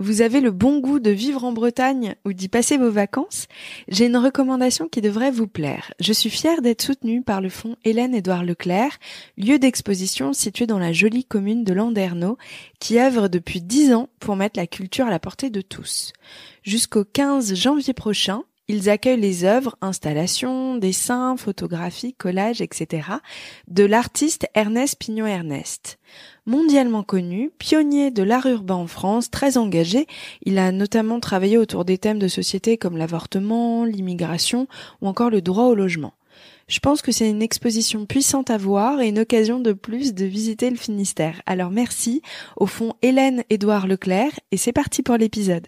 Vous avez le bon goût de vivre en Bretagne ou d'y passer vos vacances? J'ai une recommandation qui devrait vous plaire. Je suis fière d'être soutenue par le fonds Hélène-Édouard Leclerc, lieu d'exposition situé dans la jolie commune de Landerneau, qui œuvre depuis 10 ans pour mettre la culture à la portée de tous. Jusqu'au 15 janvier prochain, ils accueillent les œuvres, installations, dessins, photographies, collages, etc. de l'artiste Ernest Pignon-Ernest. Mondialement connu, pionnier de l'art urbain en France, très engagé, il a notamment travaillé autour des thèmes de société comme l'avortement, l'immigration ou encore le droit au logement. Je pense que c'est une exposition puissante à voir et une occasion de plus de visiter le Finistère. Alors merci au fonds Hélène-Édouard Leclerc et c'est parti pour l'épisode.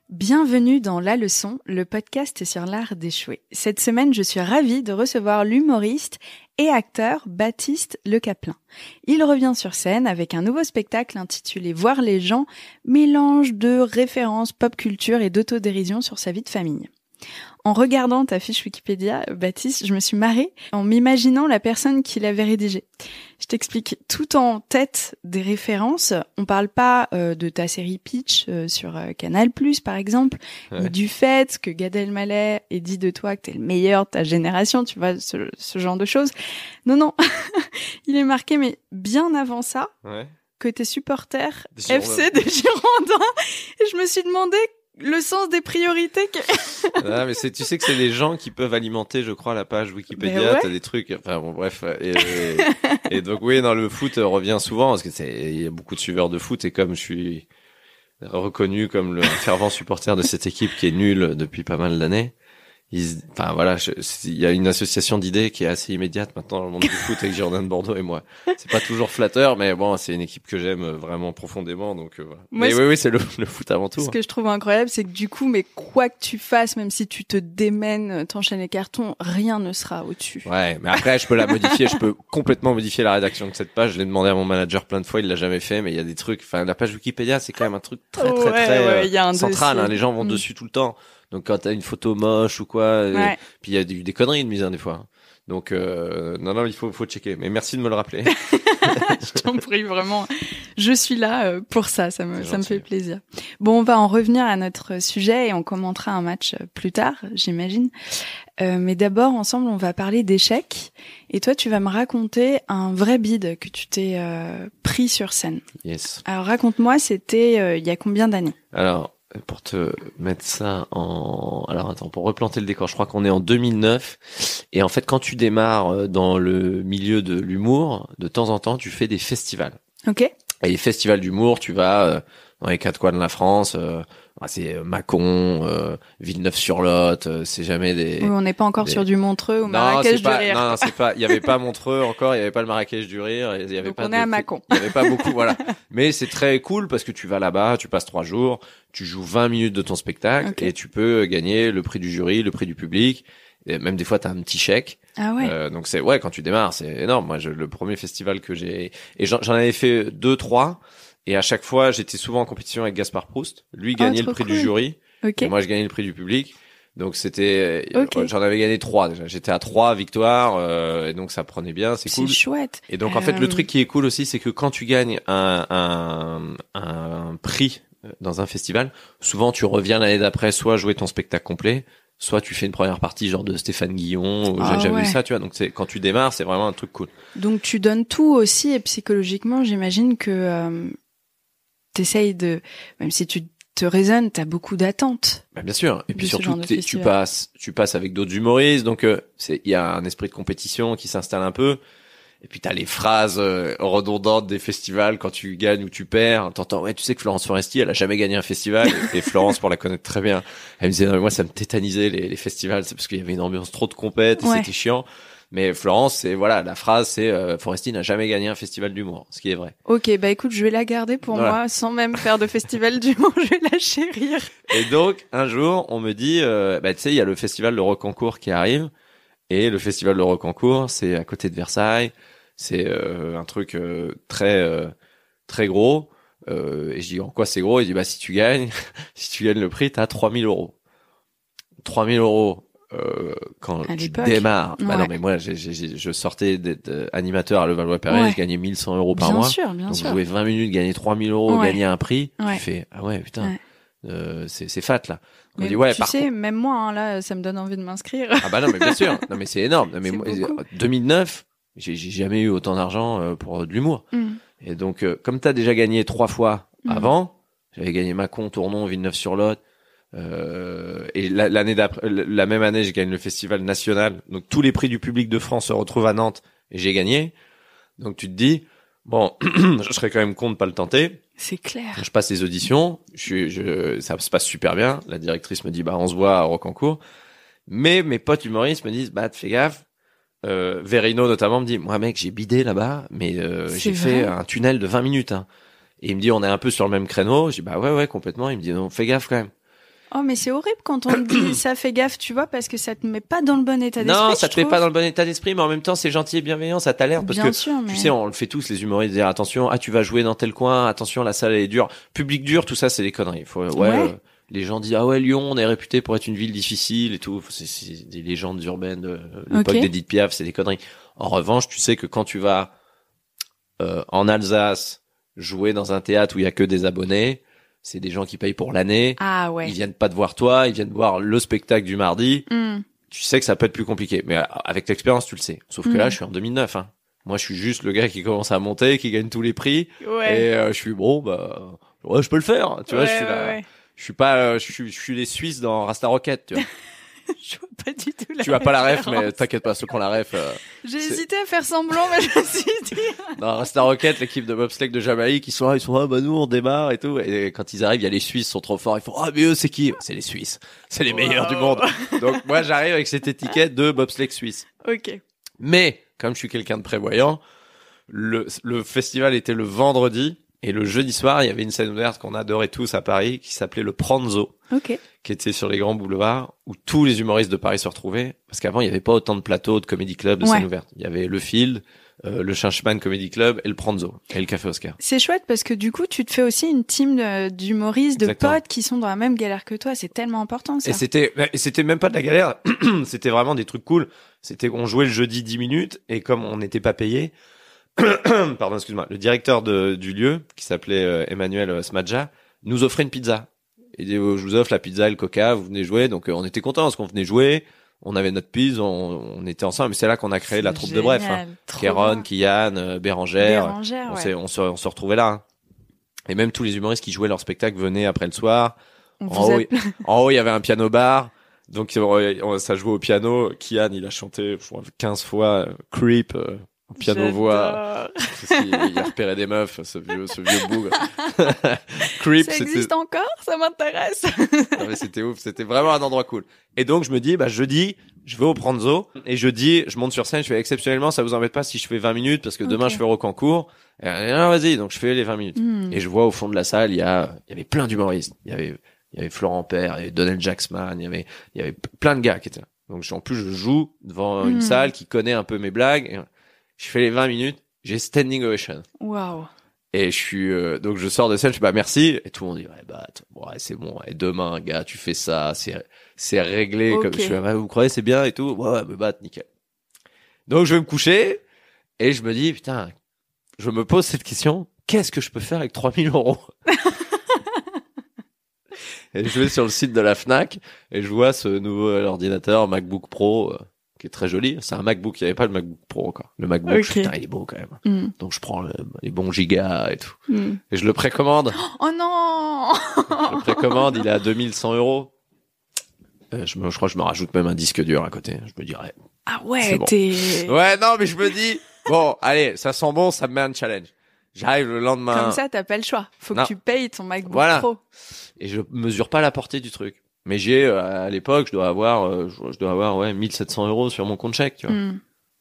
Bienvenue dans La Leçon, le podcast sur l'art d'échouer. Cette semaine, je suis ravie de recevoir l'humoriste et acteur Baptiste Le Caplin. Il revient sur scène avec un nouveau spectacle intitulé Voir les gens, mélange de références pop culture et d'autodérision sur sa vie de famille. En regardant ta fiche Wikipédia, Baptiste, je me suis marrée en m'imaginant la personne qui l'avait rédigée. Je t'explique, tout en tête des références, on parle pas de ta série Pitch sur Canal+, par exemple, ni du fait que Gad Elmaleh ait dit de toi que t'es le meilleur de ta génération, tu vois, ce genre de choses. Non, il est marqué, mais bien avant ça, que t'es supporter FC des Girondins. Et je me suis demandé le sens des priorités Ah, mais tu sais que c'est les gens qui peuvent alimenter, je crois, la page Wikipédia. T'as des trucs, enfin bon, bref. Et donc oui, dans le foot revient souvent parce que il y a beaucoup de suiveurs de foot et comme je suis reconnu comme le fervent supporter de cette équipe qui est nulle depuis pas mal d'années. Enfin voilà, il y a une association d'idées qui est assez immédiate maintenant dans le monde du foot avec Girondins de Bordeaux et moi. C'est pas toujours flatteur, mais bon, c'est une équipe que j'aime vraiment profondément, donc voilà. Moi, mais oui, c'est le foot avant tout. Ce que je trouve incroyable, c'est que du coup, mais quoi que tu fasses, même si tu te démènes, t'enchaînes les cartons, rien ne sera au-dessus. Ouais, mais après, je peux la modifier, je peux complètement modifier la rédaction de cette page. Je l'ai demandé à mon manager plein de fois, il l'a jamais fait, mais il y a des trucs. Enfin, la page Wikipédia, c'est quand même un truc très y a un central. dossier. Hein, les gens vont dessus tout le temps. Donc quand t'as une photo moche ou quoi, puis il y a des conneries de mise des fois. Donc non, il faut checker. Mais merci de me le rappeler. Je t'en prie vraiment. Je suis là pour ça me fait plaisir. Bon, on va en revenir à notre sujet et on commentera un match plus tard, j'imagine. Mais d'abord, ensemble, on va parler d'échecs. Et toi, tu vas me raconter un vrai bide que tu t'es pris sur scène. Yes. Alors raconte-moi, c'était il y a combien d'années? Alors, pour te mettre ça alors attends, pour replanter le décor, je crois qu'on est en 2009 et en fait quand tu démarres dans le milieu de l'humour, de temps en temps tu fais des festivals. OK. Et les festivals d'humour, tu vas dans les quatre coins de la France, c'est Mâcon, Villeneuve-sur-Lot, c'est jamais des... Oui, on n'est pas encore sur du Montreux ou Marrakech du Rire. Non, c'est pas, il y avait pas Montreux encore, il y avait pas le Marrakech du Rire, il y avait donc pas on est à Mâcon. Il y avait pas beaucoup, voilà. Mais c'est très cool parce que tu vas là-bas, tu passes 3 jours, tu joues 20 minutes de ton spectacle et tu peux gagner le prix du jury, le prix du public. Et même des fois t'as un petit chèque. Ah ouais. Donc c'est quand tu démarres, c'est énorme. Moi, le premier festival que j'ai et j'en avais fait 2-3 et à chaque fois, j'étais souvent en compétition avec Gaspard Proust. Lui gagnait le prix du jury et moi je gagnais le prix du public. Donc c'était j'en avais gagné 3 déjà. J'étais à 3 victoires et donc ça prenait bien, c'est cool. C'est chouette. Et donc en fait, le truc qui est cool aussi, c'est que quand tu gagnes un prix dans un festival, souvent tu reviens l'année d'après soit jouer ton spectacle complet, soit tu fais une première partie genre de Stéphane Guillon, j'ai vu ça, tu vois. Donc c'est quand tu démarres, c'est vraiment un truc cool. Donc tu donnes tout aussi et psychologiquement, j'imagine que t'essayes de, même si tu te raisonnes, t'as beaucoup d'attentes. Bah, bien sûr. Et puis surtout, tu passes avec d'autres humoristes, donc il y a un esprit de compétition qui s'installe un peu. Et puis t'as les phrases redondantes des festivals quand tu gagnes ou tu perds. T'entends, tu sais que Florence Foresti, elle a jamais gagné un festival. Et Florence, pour la connaître très bien, elle me disait, non mais moi ça me tétanisait les festivals, c'est parce qu'il y avait une ambiance trop de compète et c'était chiant. Mais Florence, c'est la phrase, c'est Foresti n'a jamais gagné un festival d'humour, ce qui est vrai. Ok, bah écoute, je vais la garder pour moi, sans même faire de festival d'humour, je vais la chérir. Et donc un jour, on me dit, tu sais, il y a le festival de Rocancourt qui arrive, et le festival de Rocancourt, c'est à côté de Versailles. C'est un truc très très gros. Et je dis, en quoi c'est gros? Il dit, bah, si tu gagnes le prix, t'as 3000 euros. 3000 euros. Quand tu démarres, bah non mais moi je sortais d'être animateur à Levallois-Perret, je gagnais 1100 euros par mois. Donc jouer 20 minutes, gagner 3000 euros, gagner un prix, tu fais ah ouais putain, c'est fat là. Mais tu sais, même moi hein, là, ça me donne envie de m'inscrire. Ah bah non mais bien sûr, non mais c'est énorme. Non mais moi, 2009, j'ai jamais eu autant d'argent pour de l'humour. Et donc comme t'as déjà gagné 3 fois avant, j'avais gagné Mâcon, Tournon, Villeneuve-sur-Lot. Et l'année d'après, la même année, j'ai gagné le festival national. Donc tous les prix du public de France se retrouvent à Nantes et j'ai gagné. Donc tu te dis, bon, je serais quand même con de pas le tenter. C'est clair. Je passe les auditions, ça se passe super bien. La directrice me dit, bah on se voit à Rocancourt. Mais mes potes humoristes me disent, bah fais gaffe. Verino notamment me dit, moi mec, j'ai bidé là-bas, mais j'ai fait un tunnel de 20 minutes. Hein. Et il me dit, on est un peu sur le même créneau. Je dis, bah ouais complètement. Il me dit, non, fais gaffe quand même. Oh, mais c'est horrible quand on te dit ça, fais gaffe, tu vois, parce que ça te met pas dans le bon état d'esprit. Non, ça te met pas dans le bon état d'esprit, mais en même temps, c'est gentil et bienveillant, ça t'alerte parce tu sais, on le fait tous, les humoristes, dire attention, tu vas jouer dans tel coin, attention, la salle elle est dure. Public dur, tout ça, c'est des conneries. Les gens disent, ah ouais, Lyon, on est réputé pour être une ville difficile et tout. C'est des légendes urbaines de l'époque d'Edith Piaf, c'est des conneries. En revanche, tu sais que quand tu vas, en Alsace, jouer dans un théâtre où il y a que des abonnés, c'est des gens qui payent pour l'année. Ah ouais. Ils viennent pas te voir toi, ils viennent voir le spectacle du mardi. Tu sais que ça peut être plus compliqué. Mais avec l'expérience, tu le sais. Sauf que là, je suis en 2009, hein. Moi, je suis juste le gars qui commence à monter, qui gagne tous les prix. Ouais. Et je suis bon, bah, ouais, je peux le faire. Tu vois, je suis là. Je suis pas, je suis les Suisses dans Rasta Rocket, tu vois. Je vois pas du tout la Tu as pas la ref, mais t'inquiète pas, ceux qui ont la ref. J'ai hésité à faire semblant, mais je me suis dit. Dans Rasta Rocket, l'équipe de bobsleigh de Jamaïque, ils sont là, bah nous on démarre et tout. Et quand ils arrivent, il y a les Suisses, sont trop forts. Ils font, mais eux c'est qui? C'est les Suisses. C'est les meilleurs du monde. Donc moi j'arrive avec cette étiquette de bobsleigh suisse. Ok. Mais comme je suis quelqu'un de prévoyant, le festival était le vendredi. Et le jeudi soir, il y avait une scène ouverte qu'on adorait tous à Paris, qui s'appelait le Pranzo, qui était sur les grands boulevards, où tous les humoristes de Paris se retrouvaient. Parce qu'avant, il n'y avait pas autant de plateaux, de comédie club, de scènes ouvertes. Il y avait le Field, le Changeman Comedy Club et le Pranzo, et le Café Oscar. C'est chouette parce que du coup, tu te fais aussi une team d'humoristes, de potes qui sont dans la même galère que toi. C'est tellement important, ça. Et c'était même pas de la galère. C'était vraiment des trucs cool. On jouait le jeudi 10 minutes, et comme on n'était pas payé, pardon, excuse-moi, le directeur du lieu, qui s'appelait Emmanuel Smadja, nous offrait une pizza. Il dit, je vous offre la pizza et le coca, vous venez jouer. Donc on était contents parce qu'on venait jouer, on avait notre pizza, on était ensemble. Mais c'est là qu'on a créé la troupe de Bref. Hein. Kéron, Kian, Bérangère. On se retrouvait là. Hein. Et même tous les humoristes qui jouaient leur spectacle venaient après le soir. En haut, il y avait un piano bar. Donc ça jouait au piano. Kian, il a chanté 15 fois Creep. Piano-voix, il a repéré des meufs, ce vieux bougre. Creep, ça existe encore? Ça m'intéresse. Non, mais c'était ouf, c'était vraiment un endroit cool. Et donc, je me dis, jeudi, je vais au Pranzo, et jeudi, je monte sur scène, je fais exceptionnellement, ça vous embête pas si je fais 20 minutes, parce que demain, je fais Rocancourt. Et non, vas-y, donc je fais les 20 minutes. Et je vois au fond de la salle, il y avait plein d'humoristes. Il y avait Florent Père, il y avait Donald Jacksman, il y avait plein de gars qui étaient là. Donc, en plus, je joue devant une salle qui connaît un peu mes blagues, et je fais les 20 minutes, j'ai standing ovation. Waouh. Et je suis donc je sors de scène, je fais merci, et tout le monde dit c'est bon, et demain gars, tu fais ça, c'est réglé. Comme je fais, vous croyez c'est bien et tout. Ouais, nickel. Donc je vais me coucher et je me dis putain, je me pose cette question, qu'est-ce que je peux faire avec 3000 euros? Et je vais sur le site de la Fnac et je vois ce nouveau ordinateur MacBook Pro qui est très joli. C'est un MacBook, il n'y avait pas le MacBook Pro encore. Le MacBook, putain, il est beau quand même. Donc je prends les bons gigas et tout. Et je le précommande. Oh non. Je le précommande, il est à 2100 euros. Je crois que je me rajoute même un disque dur à côté. Je me dirais. Ah ouais, bon. Ouais, non, mais je me dis, bon, allez, ça sent bon, ça me met un challenge. J'arrive le lendemain. Comme ça, t'as pas le choix. Faut que tu payes ton MacBook Pro. Et je mesure pas la portée du truc. Mais j'ai, à l'époque, je dois avoir 1700 euros sur mon compte chèque, tu vois.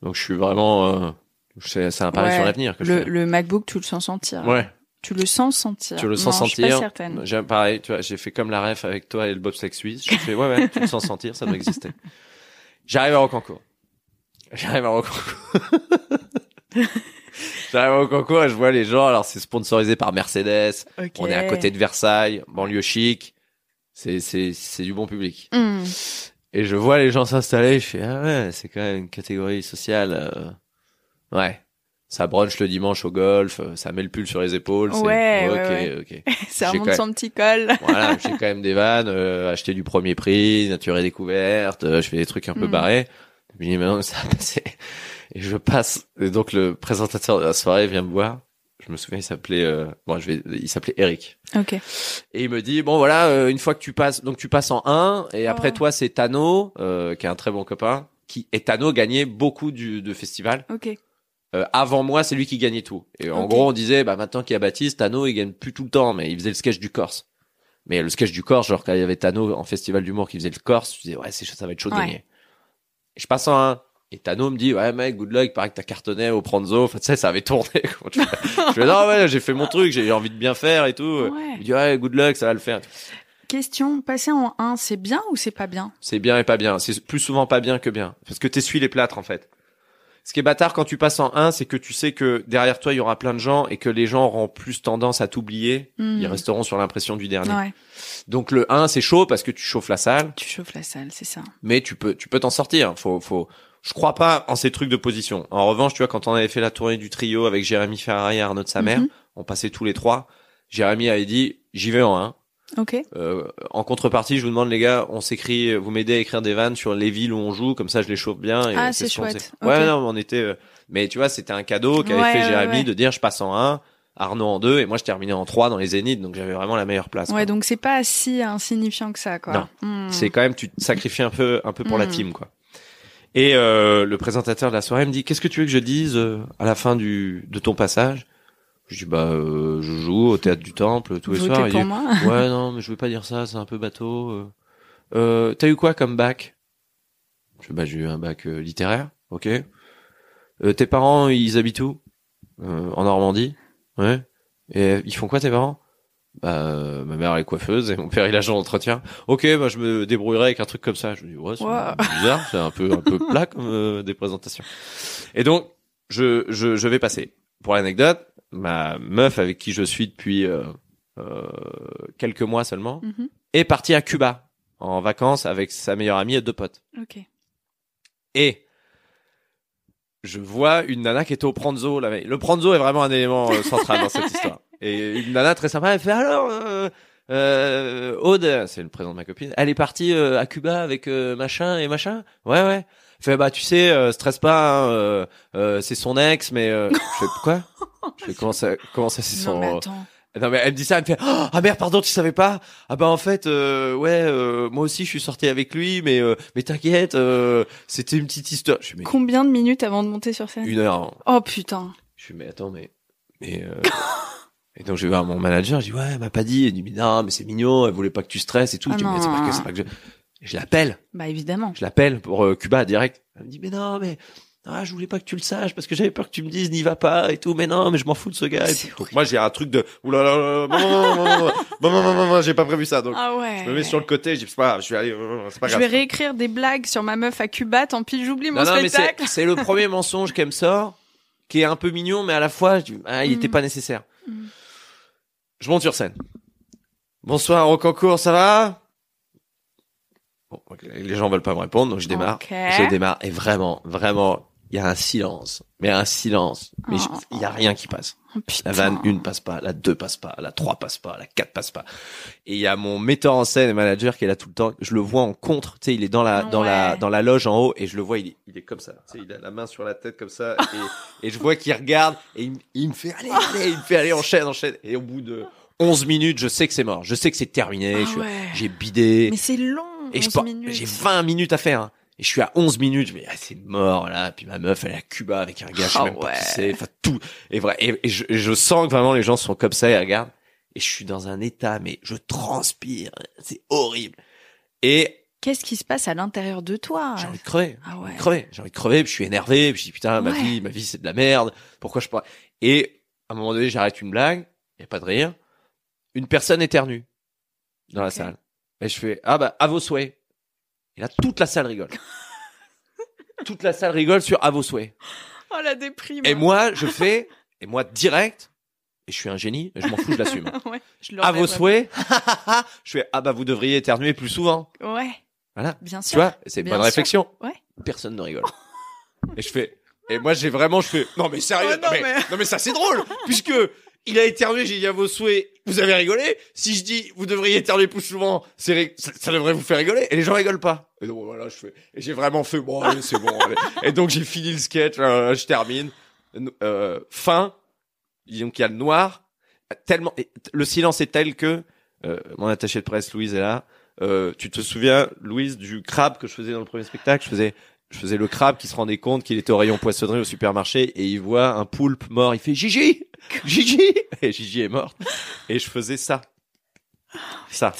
Donc je suis vraiment, c'est un pari sur l'avenir que je fais. Le MacBook, tu le sens sentir. Ouais. Tu le sens sentir. Tu le sens sentir. Je suis pas certaine. J'ai pareil, tu vois, j'ai fait comme la ref avec toi et le bobsleigh suisse. Je fais, ouais, tu le sens sentir, ça doit exister. J'arrive à Rocancourt. J'arrive au concours et je vois les gens. Alors, c'est sponsorisé par Mercedes. Okay. On est à côté de Versailles, banlieue chic. C'est du bon public. Et je vois les gens s'installer. Je fais, ah ouais, c'est quand même une catégorie sociale. Ouais. Ça brunch le dimanche au golf. Ça met le pull sur les épaules. Ouais. Ok. Ça remonte son petit col. Voilà, j'ai quand même des vannes, acheter du premier prix, nature et découverte, je fais des trucs un peu barrés. Je me dis, mais non, ça va passer. Et je passe, et donc le présentateur de la soirée vient me voir. Je me souviens, il s'appelait, il s'appelait Eric. Ok. Et il me dit, bon voilà, une fois que tu passes, donc tu passes en 1, et après toi c'est Tano, qui est un très bon copain, et Tano gagnait beaucoup de festivals. Ok. Avant moi, c'est lui qui gagnait tout. Et en gros, on disait, bah maintenant qu'il y a Baptiste, Tano, il gagne plus tout le temps, mais il faisait le sketch du Corse. Mais le sketch du Corse, genre quand il y avait Tano en festival d'humour qui faisait le Corse, je disais, ouais, ça va être chaud de gagner. Et je passe en 1. Et Tano me dit, ouais mec, good luck, paraît que t'as cartonné au Pranzo. Enfin, tu sais, ça avait tourné. Je fais, non, ouais, j'ai fait mon truc, j'ai envie de bien faire et tout. Ouais. Il me dit, ouais, good luck, ça va le faire. Question, passer en 1, c'est bien ou c'est pas bien? C'est bien et pas bien. C'est plus souvent pas bien que bien. Parce que t'essuies les plâtres, en fait. Ce qui est bâtard quand tu passes en 1, c'est que tu sais que derrière toi, il y aura plein de gens et que les gens auront plus tendance à t'oublier. Ils resteront sur l'impression du dernier. Ouais. Donc le 1, c'est chaud parce que tu chauffes la salle. Tu chauffes la salle, c'est ça. Mais tu peux t'en sortir. Je crois pas en ces trucs de position. En revanche, tu vois, quand on avait fait la tournée du trio avec Jérémy Ferrari et Arnaud de sa mère, on passait tous les 3. Jérémy avait dit, j'y vais en 1. Ok. En contrepartie, je vous demande les gars, vous m'aidez à écrire des vannes sur les villes où on joue, comme ça je les chauffe bien. Et c'est chouette. Ouais, okay. non, on était. Mais tu vois, c'était un cadeau qu'avait fait Jérémy de dire je passe en 1, Arnaud en 2 et moi je terminais en 3 dans les Zéniths, donc j'avais vraiment la meilleure place. Ouais, quoi. Donc c'est pas si insignifiant que ça, quoi. Non, c'est quand même tu te sacrifies un peu pour la team, quoi. Et le présentateur de la soirée me dit qu'est-ce que tu veux que je dise à la fin de ton passage? Je dis je joue au théâtre du Temple tous les soirs. Votez pour moi. Ouais, non, mais je veux pas dire ça, c'est un peu bateau. T'as eu quoi comme bac? J'ai eu un bac littéraire, ok. Tes parents, ils habitent où? En Normandie, ouais. Et ils font quoi tes parents? Ma mère est coiffeuse et mon père il est agent d'entretien. Ok, je me débrouillerai avec un truc comme ça. Je me dis ouais, c'est bizarre, c'est un peu plat comme des présentations. Et donc je vais passer. Pour l'anecdote, ma meuf avec qui je suis depuis quelques mois seulement est partie à Cuba en vacances avec sa meilleure amie et 2 potes. Ok. Et je vois une nana qui était au Pranzo la veille. Le Pranzo est vraiment un élément central dans cette histoire. Et une nana très sympa, elle fait alors Aude, c'est le prénom de ma copine, elle est partie à Cuba avec machin et machin. Ouais. Elle fait tu sais, stresse pas, c'est son ex, mais je fais quoi? Je fais comment ça c'est son. Non mais attends. Non mais elle me dit ça, elle me fait ah merde pardon tu savais pas? Ah en fait moi aussi je suis sorti avec lui mais t'inquiète c'était une petite histoire. Je fais, mais... Combien de minutes avant de monter sur scène? 1 heure. Oh putain. Je fais mais attends mais et donc je vais voir mon manager, je dis ouais elle m'a pas dit, elle dit mais non mais c'est mignon, elle voulait pas que tu stresses et tout. Je dis mais c'est pas que je l'appelle. Bah évidemment. Je l'appelle pour Cuba direct. Elle me dit mais non mais je voulais pas que tu le saches parce que j'avais peur que tu me dises n'y va pas et tout, mais non mais je m'en fous de ce gars. Donc moi j'ai un truc de oulala j'ai pas prévu ça, donc je me mets sur le côté, je dis c'est pas grave, je vais aller, c'est pas grave. Je vais réécrire des blagues sur ma meuf à Cuba, tant pis j'oublie mon spectacle. Mais c'est le premier mensonge qu'elle me sort, qui est un peu mignon mais à la fois je dis il était pas nécessaire. Je monte sur scène. Bonsoir au concours, ça va? Bon, les gens veulent pas me répondre, donc je démarre. Okay. Je démarre et vraiment, il y a un silence. Mais il y a rien qui passe. Oh, la vanne 1 passe pas, la 2 passe pas, la 3 passe pas, la 4 passe pas. Et il y a mon metteur en scène et manager qui est là tout le temps. Je le vois en contre, tu sais, il est dans la loge en haut et je le vois, il est comme ça. Tu sais, il a la main sur la tête comme ça et je vois qu'il regarde et il me fait allez, enchaîne. Et au bout de 11 minutes, je sais que c'est mort. Je sais que c'est terminé. J'ai bidé. Mais c'est long. Et j'ai 20 minutes à faire. Hein. Et je suis à 11 minutes. Je me dis, c'est mort, là. Puis ma meuf, elle est à Cuba avec un gars, je sais même pas qui c'est. Enfin, tout. Et vrai. Et je sens que vraiment les gens sont comme ça, ils regardent. Et je suis dans un état, mais je transpire. C'est horrible. Et. Qu'est-ce qui se passe à l'intérieur de toi? J'ai envie de crever. J'ai envie de crever. Puis je suis énervé. Puis je dis, putain, ma vie, c'est de la merde. Pourquoi je pourrais. Et, à un moment donné, j'arrête une blague. Il y a pas de rire. Une personne éternue. Dans la salle. Et je fais, à vos souhaits. Et là, toute la salle rigole. Toute la salle rigole sur à vos souhaits. Oh, la déprime. Et moi, je fais, Et moi, direct, et je suis un génie, je m'en fous, je l'assume. Ouais, À vos souhaits, je fais, vous devriez éternuer plus souvent. Ouais. Voilà. Bien sûr. Tu vois, c'est une Bien bonne sûr. réflexion. Ouais. Personne ne rigole. Et moi, je fais, non, mais sérieux, Oh, non, mais ça, c'est drôle, puisque il a éternué, j'ai dit à vos souhaits, vous avez rigolé. Si je dis, vous devriez éternuer plus souvent, ça devrait vous faire rigoler. Et les gens rigolent pas. Et donc, voilà, et j'ai vraiment fait, bon, allez, c'est bon, allez. Et donc, j'ai fini le sketch, je termine. Fin. Donc, il y a le noir. Tellement, le silence est tel que, mon attaché de presse, Louise, est là. Tu te souviens, Louise, du crabe que je faisais dans le premier spectacle? Je faisais le crabe qui se rendait compte qu'il était au rayon poissonnerie au supermarché et il voit un poulpe mort. Il fait Gigi! Gigi! Et Gigi est morte. Et je faisais ça. Ça.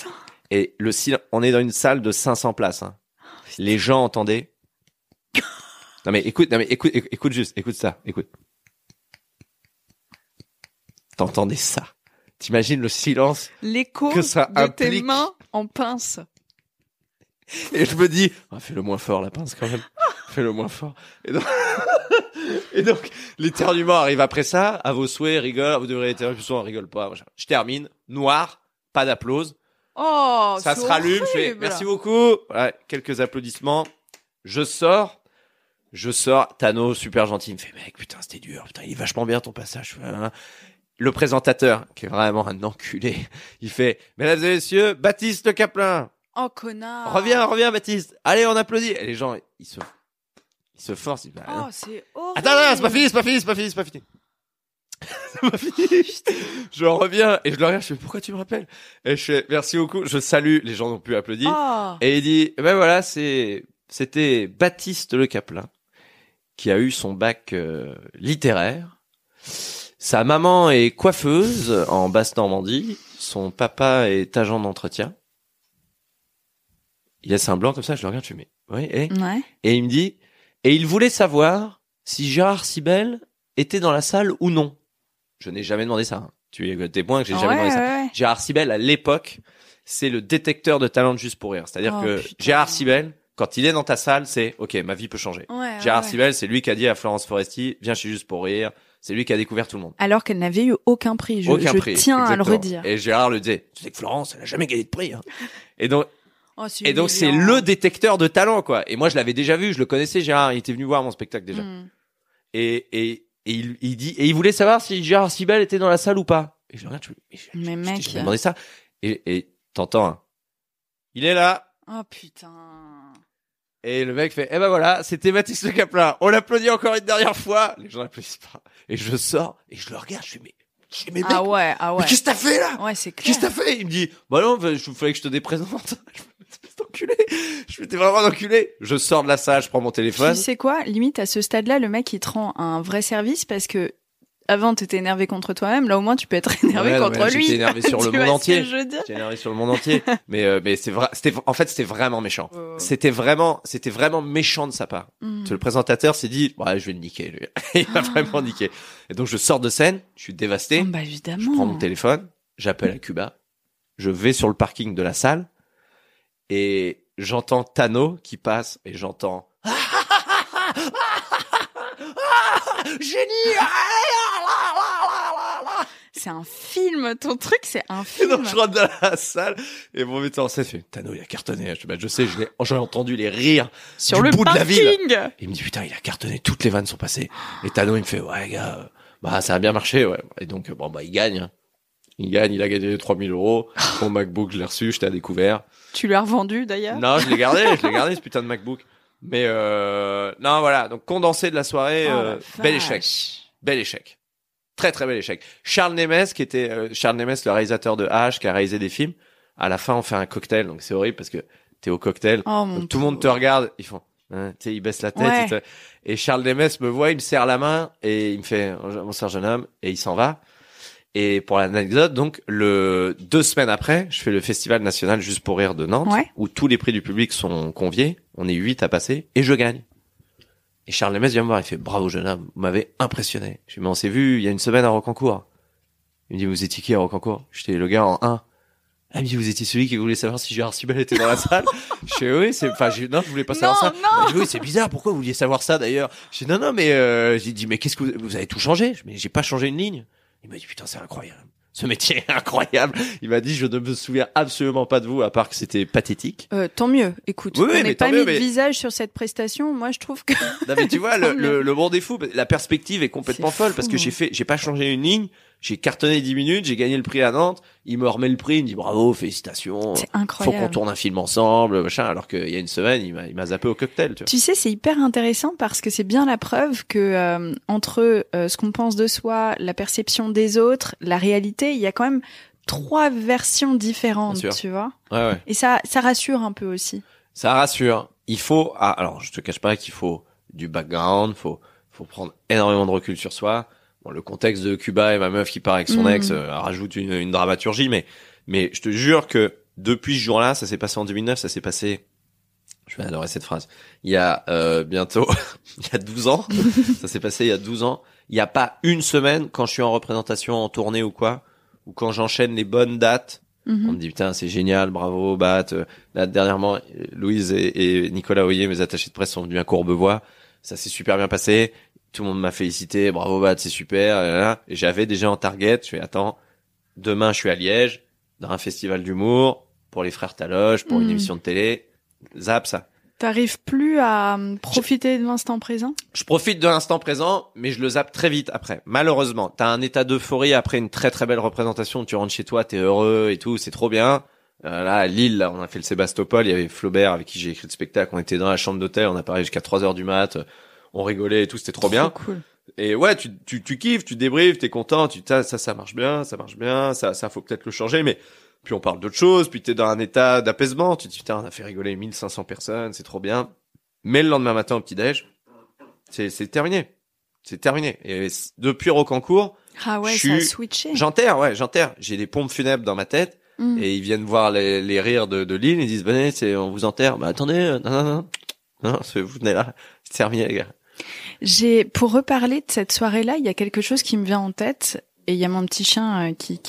Et le silence, on est dans une salle de 500 places, hein. Les gens entendaient. Non mais écoute juste, écoute ça, écoute. T'entendais ça. T'imagines le silence. L'écho que ça de implique. tes mains en pince. Et je me dis, fais-le moins fort, la pince, quand même. Fais-le moins fort. Et donc, l'éternuement arrive après ça. À vos souhaits, rigole. Vous devrez éternuer plus souvent, rigole pas. Machin. Je termine. Noir. Pas d'applause. Oh, Ça c'est se rallume. Je fais, horrible. merci beaucoup. Voilà, quelques applaudissements. Je sors. Tano, super gentil. Il me fait, mec, putain, c'était dur. Putain, il est vachement bien ton passage. Le présentateur, qui est vraiment un enculé, il fait, mesdames et messieurs, Baptiste Le Caplin. Oh, connard. Reviens, Baptiste. Allez, on applaudit. Et les gens, ils se forcent. Ils disent, Oh, c'est horrible. attends, non, c'est pas fini. C'est pas fini. Je reviens et je le regarde. Je fais, pourquoi tu me rappelles? Et je fais, merci beaucoup. Je salue. Les gens n'ont plus applaudi. Oh. Et il dit, ben voilà, c'était Baptiste Le Caplin qui a eu son bac littéraire. Sa maman est coiffeuse en Basse-Normandie. Son papa est agent d'entretien. Il laisse un blanc comme ça, je le regarde, je fais, mais, oui, Ouais. Et il me dit, et il voulait savoir si Gérard Sibel était dans la salle ou non. Je n'ai jamais demandé ça, hein. Tu es témoin que j'ai jamais demandé ça. Ouais. Gérard Sibel, à l'époque, c'est le détecteur de talent de Juste pour rire. C'est-à-dire que putain. Gérard Sibel, quand il est dans ta salle, c'est, ok, ma vie peut changer. Ouais, Gérard ouais. Sibel, c'est lui qui a dit à Florence Foresti, viens chez Juste pour rire. C'est lui qui a découvert tout le monde. Alors qu'elle n'avait eu aucun prix. Je Prix. tiens à le Exactement. redire. Et Gérard le disait, tu sais que Florence, elle a jamais gagné de prix, hein. Et donc, Oh, c'est Et donc c'est humiliant. le détecteur de talent, quoi. Et moi je l'avais déjà vu, je le connaissais, Gérard, il était venu voir mon spectacle déjà. Et il dit, et il voulait savoir si Gérard Sibel était dans la salle ou pas. Et je regarde, Mais mec. je me demandais ça. Et t'entends, hein. Il est là. Oh putain. Et le mec fait, eh ben voilà, c'était Baptiste Le Caplin. On l'applaudit encore une dernière fois. Les gens n'applaudissent pas. Et je sors, et je le regarde, je fais, mais mec, Ah ouais. mais qu'est-ce que t'as fait là? Ouais, c'est clair. Qu'est-ce que t'as fait? Il me dit, bah non, il fallait que je te déprésente. Enculé. Je m'étais vraiment enculé. Je sors de la salle, je prends mon téléphone. Tu sais quoi? Limite, à ce stade-là, le mec, il te rend un vrai service parce que avant, t'étais énervé contre toi-même. Là, au moins, tu peux être énervé Ouais, non, contre mais là, lui. J'étais énervé sur le Tu monde vois entier. ce que je veux dire? J'étais énervé sur le monde entier. Mais c'est vrai, c'était vraiment méchant. Oh. C'était vraiment méchant de sa part. Le présentateur s'est dit, ouais, je vais le niquer, lui. Il m'a vraiment niqué. Et donc, je sors de scène, je suis dévasté. Oh, bah, évidemment. Je prends mon téléphone, j'appelle à Cuba. Je vais sur le parking de la salle et j'entends Tano qui passe et j'entends génie. C'est un film, ton truc, c'est un Et film. donc je rentre dans la salle et mon metteur en scène fait Tano, il a cartonné. Je sais, j'ai entendu les rires Sur du le bout de la ville. parking. Il me dit putain, il a cartonné, toutes les vannes sont passées. Et Tano il me fait ouais gars, ça a bien marché, ouais. Et donc il gagne. Hein. Il a gagné 3000 €. Mon MacBook, je l'ai reçu, j'étais à découvert. Tu l'as revendu d'ailleurs? Non, je l'ai gardé ce putain de MacBook. Mais non, voilà, donc condensé de la soirée, bel échec. Très très bel échec. Charles Nemes, le réalisateur de H, qui a réalisé des films, à la fin on fait un cocktail, donc c'est horrible parce que t'es au cocktail, donc tout le monde te regarde, ils font, hein, tu sais, ils baissent la tête, ouais. et Charles Nemes me voit, il me serre la main et il me fait bonsoir jeune homme, et il s'en va. Et pour l'anecdote, donc 2 semaines après, je fais le Festival national Juste pour rire de Nantes, où tous les prix du public sont conviés, on est 8 à passer, et je gagne. Et Charles Lemez vient me voir, il fait bravo jeune homme, vous m'avez impressionné. Je lui dis mais on s'est vu il y a une semaine à Rocancourt. Il me dit vous étiez qui à Rocancourt? J'étais le gars en 1. Elle me dit, vous étiez celui qui voulait savoir si Gérard Arcibel était dans la salle. Je fais, oui, non, je voulais pas savoir ça. Non. Elle dit, oui, c'est bizarre, pourquoi vous vouliez savoir ça d'ailleurs? Je dis, non, mais j'ai dit, mais qu'est-ce que vous avez tout changé? Mais j'ai pas changé une ligne. Il m'a dit, putain, c'est incroyable. Ce métier est incroyable. Il m'a dit, je ne me souviens absolument pas de vous, à part que c'était pathétique. Tant mieux. Écoute, oui, on n'est pas mis de visage sur cette prestation. Moi, je trouve que... Non, mais tu vois, le monde est fou. La perspective est complètement folle parce que j'ai pas changé une ligne. J'ai cartonné 10 minutes, j'ai gagné le prix à Nantes. Il me remet le prix, il me dit bravo, félicitations. C'est incroyable. Faut qu'on tourne un film ensemble, machin. Alors qu'il y a une semaine, il m'a zappé au cocktail, tu vois. Tu sais, c'est hyper intéressant parce que c'est bien la preuve que entre ce qu'on pense de soi, la perception des autres, la réalité, il y a quand même 3 versions différentes, tu vois. Ouais. Et ça rassure un peu aussi. Ça rassure. Il faut, alors je te cache pas qu'il faut du background, faut prendre énormément de recul sur soi. Bon, le contexte de Cuba et ma meuf qui part avec son ex rajoute une dramaturgie, mais je te jure que depuis ce jour-là, ça s'est passé en 2009, ça s'est passé, je vais adorer cette phrase, il y a bientôt, il y a 12 ans, ça s'est passé il y a 12 ans, il y a pas une semaine quand je suis en représentation, en tournée ou quoi, ou quand j'enchaîne les bonnes dates, on me dit putain c'est génial, bravo Bat, là dernièrement Louise et Nicolas Hoyer, mes attachés de presse, sont venus à Courbevoie, ça s'est super bien passé. Tout le monde m'a félicité, bravo Bat, c'est super. Et j'avais déjà en target, je fais attends, demain je suis à Liège, dans un festival d'humour, pour les frères Taloche, pour une émission de télé. Zap ça. T'arrives plus à profiter de l'instant présent? Je profite de l'instant présent, mais je le zappe très vite après. Malheureusement, t'as un état d'euphorie après une très très belle représentation, tu rentres chez toi, t'es heureux et tout, c'est trop bien. Là, à Lille, là, on a fait le Sébastopol, il y avait Flaubert avec qui j'ai écrit le spectacle, on était dans la chambre d'hôtel, on a parlé jusqu'à 3h du mat'. On rigolait et tout, c'était trop bien. Cool. Et ouais, tu kiffes, tu débriefes, t'es content, ça marche bien, ça faut peut-être le changer, mais puis on parle d'autre chose, puis t'es dans un état d'apaisement, tu te dis putain, on a fait rigoler 1500 personnes, c'est trop bien. Mais le lendemain matin au petit-déj, c'est terminé. C'est terminé. Et depuis Rocancourt, ça a switché. J'enterre. J'ai des pompes funèbres dans ma tête, et ils viennent voir les rires de Lille, ils disent venez, on vous enterre. Bah attendez, non, vous venez là, c'est terminé les gars. Pour reparler de cette soirée-là, il y a quelque chose qui me vient en tête, et il y a mon petit chien qui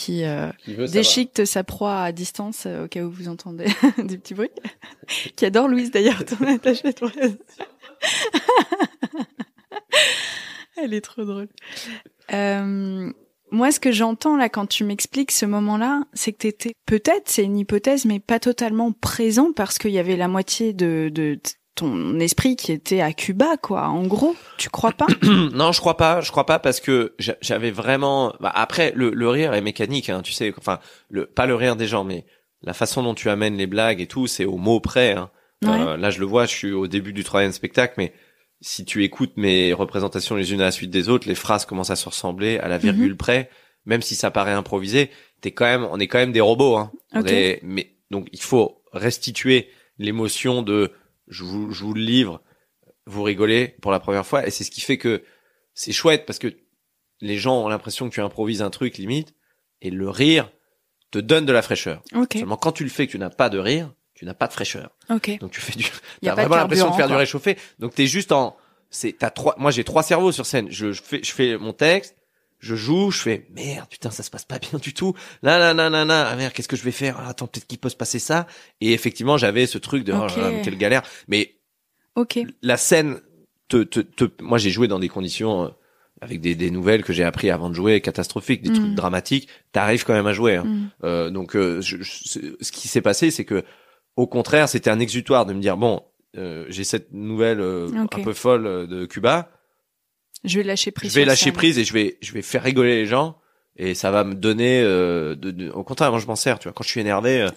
déchiquette sa proie à distance, au cas où vous entendez des petits bruits, qui adore Louise d'ailleurs, ton attachée de presse. Elle est trop drôle. Moi, ce que j'entends là quand tu m'expliques ce moment-là, c'est que t'étais, peut-être, c'est une hypothèse, mais pas totalement présent parce qu'il y avait la moitié de ton esprit qui était à Cuba, quoi. En gros, tu crois pas? Non, je crois pas parce que j'avais vraiment, après, le rire est mécanique, hein, tu sais, enfin, pas le rire des gens, mais la façon dont tu amènes les blagues et tout, c'est au mot près, hein. Ouais. Là, je le vois, je suis au début du 3e spectacle, mais si tu écoutes mes représentations les unes à la suite des autres, les phrases commencent à se ressembler à la virgule près, même si ça paraît improvisé, on est quand même des robots, hein. Okay. Mais, donc, il faut restituer l'émotion de, je vous le livre, vous rigolez pour la première fois, et c'est ce qui fait que c'est chouette parce que les gens ont l'impression que tu improvises un truc limite, et le rire te donne de la fraîcheur. Okay. Seulement quand tu le fais que tu n'as pas de rire, tu n'as pas de fraîcheur. Okay. Donc tu fais t'as vraiment l'impression de faire du réchauffé. Donc t'es juste moi j'ai 3 cerveaux sur scène. Je fais mon texte, je joue, je fais merde, putain, ça se passe pas bien du tout. Là, ah merde, qu'est-ce que je vais faire? Ah, attends, peut-être qu'il peut se passer ça. Et effectivement, j'avais ce truc de oh là là, quelle galère. Mais la scène moi j'ai joué dans des conditions avec des nouvelles que j'ai appris avant de jouer, catastrophiques, des trucs dramatiques. T'arrives quand même à jouer. Hein. Donc ce qui s'est passé, c'est que au contraire, c'était un exutoire de me dire bon, j'ai cette nouvelle un peu folle de Cuba. Je vais lâcher prise. Et je vais faire rigoler les gens et ça va me donner au contraire, moi je m'en sers, tu vois. Quand je suis énervé,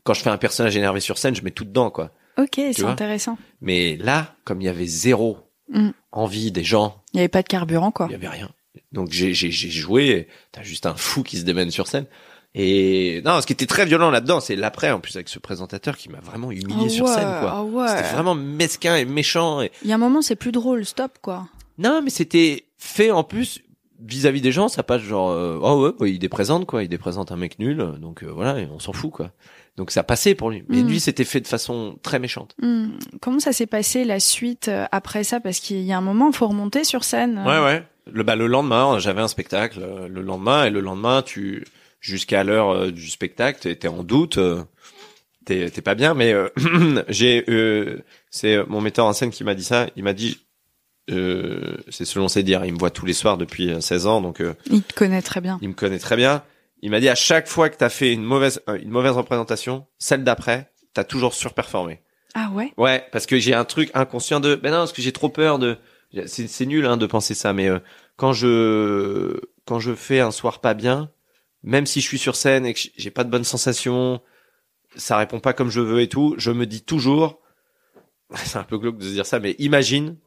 quand je fais un personnage énervé sur scène, je mets tout dedans, quoi. OK, c'est intéressant. Mais là, comme il y avait zéro envie des gens, il y avait pas de carburant, quoi. Il y avait rien. Donc j'ai joué, t'as juste un fou qui se démène sur scène. Et non, ce qui était très violent là-dedans, c'est l'après, en plus, avec ce présentateur qui m'a vraiment humilié sur scène, quoi. C'était vraiment mesquin et méchant. Il y a un moment, c'est plus drôle, stop, quoi. Non, mais c'était fait, en plus, vis-à-vis des gens, ça passe genre, il déprésente, quoi. Il déprésente un mec nul, donc voilà, et on s'en fout, quoi. Donc ça passait pour lui. Mais lui, c'était fait de façon très méchante. Comment ça s'est passé, la suite, après ça? Parce qu'il y a un moment, il faut remonter sur scène. Ouais. Le lendemain, j'avais un spectacle, le lendemain, jusqu'à l'heure du spectacle, t'es en doute, t'es pas bien. Mais c'est mon metteur en scène qui m'a dit ça. Il m'a dit, c'est selon ses dires, il me voit tous les soirs depuis 16 ans, donc il te connaît très bien. Il me connaît très bien. Il m'a dit à chaque fois que t'as fait une mauvaise représentation, celle d'après, t'as toujours surperformé. Ah ouais? Ouais, parce que j'ai un truc inconscient non, parce que j'ai trop peur c'est nul, de penser ça, mais quand je fais un soir pas bien, même si je suis sur scène et que j'ai pas de bonnes sensations, ça répond pas comme je veux et tout, je me dis toujours, c'est un peu glauque de se dire ça, mais imagine,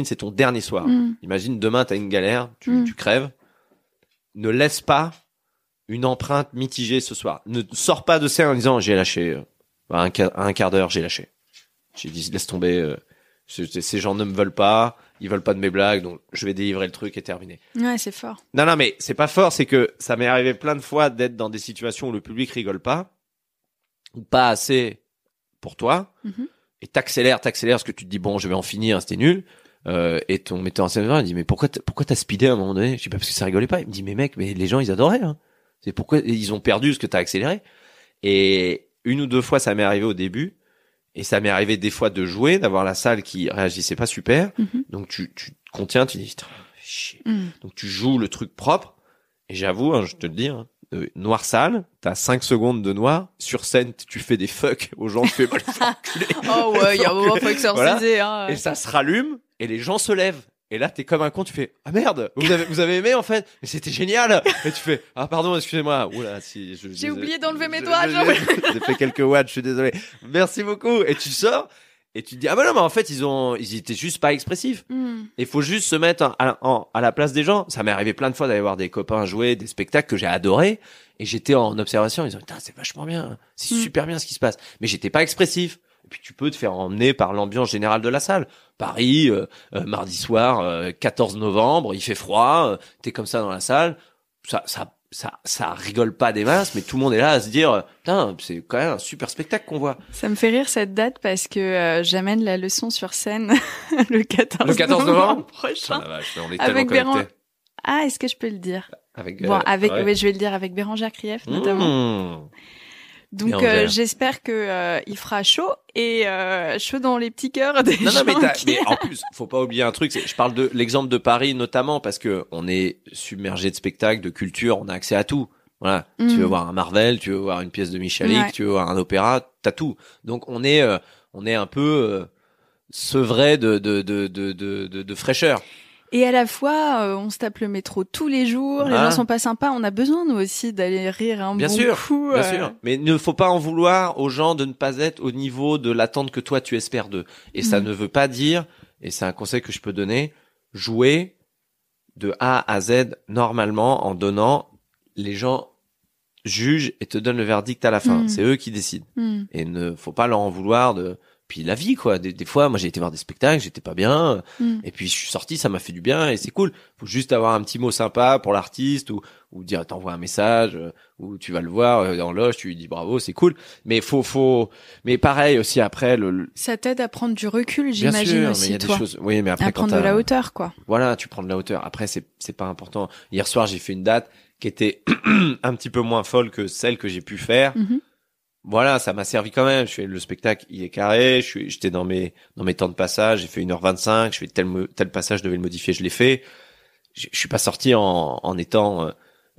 c'est ton dernier soir. Imagine demain t'as une galère, tu crèves. Ne laisse pas une empreinte mitigée ce soir. Ne sors pas de scène en disant j'ai lâché, un quart d'heure j'ai lâché. J'ai dit laisse tomber, ces gens ne me veulent pas, ils veulent pas de mes blagues, donc je vais délivrer le truc et terminer. Ouais, c'est fort. Non, mais c'est pas fort, c'est que ça m'est arrivé plein de fois d'être dans des situations où le public rigole pas, ou pas assez pour toi, et t'accélères, parce que tu te dis bon, je vais en finir, c'était nul, et ton metteur en scène il dit mais pourquoi t'as speedé à un moment donné? Je dis parce que ça rigolait pas. Il me dit mais mec, mais les gens ils adoraient, hein. C'est pourquoi ils ont perdu ce que t'as accéléré. Et une ou deux fois ça m'est arrivé au début. Et ça m'est arrivé des fois de jouer, d'avoir la salle qui réagissait pas super. Donc tu te contiens, tu dis putain, chier. Donc tu joues le truc propre. Et j'avoue, je te le dis, noir salle, t'as 5 secondes de noir. Sur scène, tu fais des fuck aux gens, tu fais mal enculer. Oh ouais, il y a un moment faut exorciser. Voilà. Et ça se rallume et les gens se lèvent. Et là, t'es comme un con, tu fais ah merde, vous avez aimé en fait, mais c'était génial. Et tu fais ah pardon, excusez-moi. Oula, si j'ai oublié d'enlever mes doigts. J'ai fait quelques watts, je suis désolé. Merci beaucoup. Et tu sors et tu te dis ah bah non, mais en fait ils étaient juste pas expressifs. Il faut juste se mettre à la place des gens. Ça m'est arrivé plein de fois d'aller voir des copains jouer des spectacles que j'ai adorés et j'étais en observation en disant putain c'est vachement bien, c'est super bien ce qui se passe, mais j'étais pas expressif. Et puis tu peux te faire emmener par l'ambiance générale de la salle. Paris, mardi soir, 14 novembre, il fait froid, t'es comme ça dans la salle, ça rigole pas des masses, mais tout le monde est là à se dire putain, c'est quand même un super spectacle qu'on voit. Ça me fait rire cette date parce que j'amène la leçon sur scène le 14 novembre prochain. Ah, vache, on est avec Ah, est-ce que je peux le dire? Ouais. Ouais, je vais le dire avec Bérangère Krief notamment. Donc j'espère que il fera chaud et chaud dans les petits cœurs des gens. Mais en plus, faut pas oublier un truc, je parle de l'exemple de Paris notamment parce que on est submergé de spectacles, de culture, on a accès à tout. Voilà, tu veux voir un Marvel, tu veux voir une pièce de Michalik, tu veux voir un opéra, t'as tout. Donc on est un peu sevré de fraîcheur. Et à la fois, on se tape le métro tous les jours, les gens sont pas sympas, on a besoin nous aussi d'aller rire un bon coup. Bien sûr. Mais il ne faut pas en vouloir aux gens de ne pas être au niveau de l'attente que toi tu espères d'eux. Et ça ne veut pas dire, et c'est un conseil que je peux donner, jouer de A à Z normalement en donnant, les gens jugent et te donnent le verdict à la fin. C'est eux qui décident. Et ne faut pas leur en vouloir puis la vie quoi, des fois moi j'ai été voir des spectacles, j'étais pas bien et puis je suis sorti, ça m'a fait du bien et c'est cool. Faut juste avoir un petit mot sympa pour l'artiste ou dire t'envoies un message ou tu vas le voir en loge, tu lui dis bravo, c'est cool. Mais mais pareil aussi après ça t'aide à prendre du recul, j'imagine. Bien sûr, aussi mais il y a des choses. Oui, mais après à prendre de la hauteur quoi. Voilà, tu prends de la hauteur. Après c'est pas important. Hier soir, j'ai fait une date qui était un petit peu moins folle que celle que j'ai pu faire. Voilà, ça m'a servi quand même. Je fais le spectacle, il est carré. J'étais dans mes temps de passage. J'ai fait 1h25. Je fais tel passage, je devais le modifier, je l'ai fait. Je suis pas sorti en étant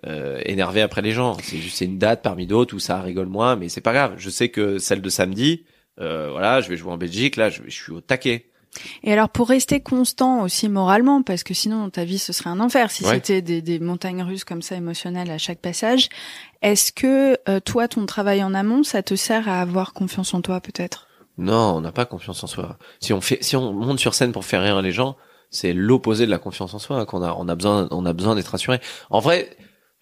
énervé après les gens. C'est une date parmi d'autres où ça rigole moins, mais c'est pas grave. Je sais que celle de samedi, voilà, je vais jouer en Belgique. Là, je suis au taquet. Et alors pour rester constant aussi moralement, parce que sinon ta vie ce serait un enfer si c'était des montagnes russes comme ça émotionnelles à chaque passage, est-ce que toi ton travail en amont ça te sert à avoir confiance en toi peut-être? Non, on n'a pas confiance en soi. Si on monte sur scène pour faire rire les gens, c'est l'opposé de la confiance en soi on a besoin d'être rassuré. En vrai,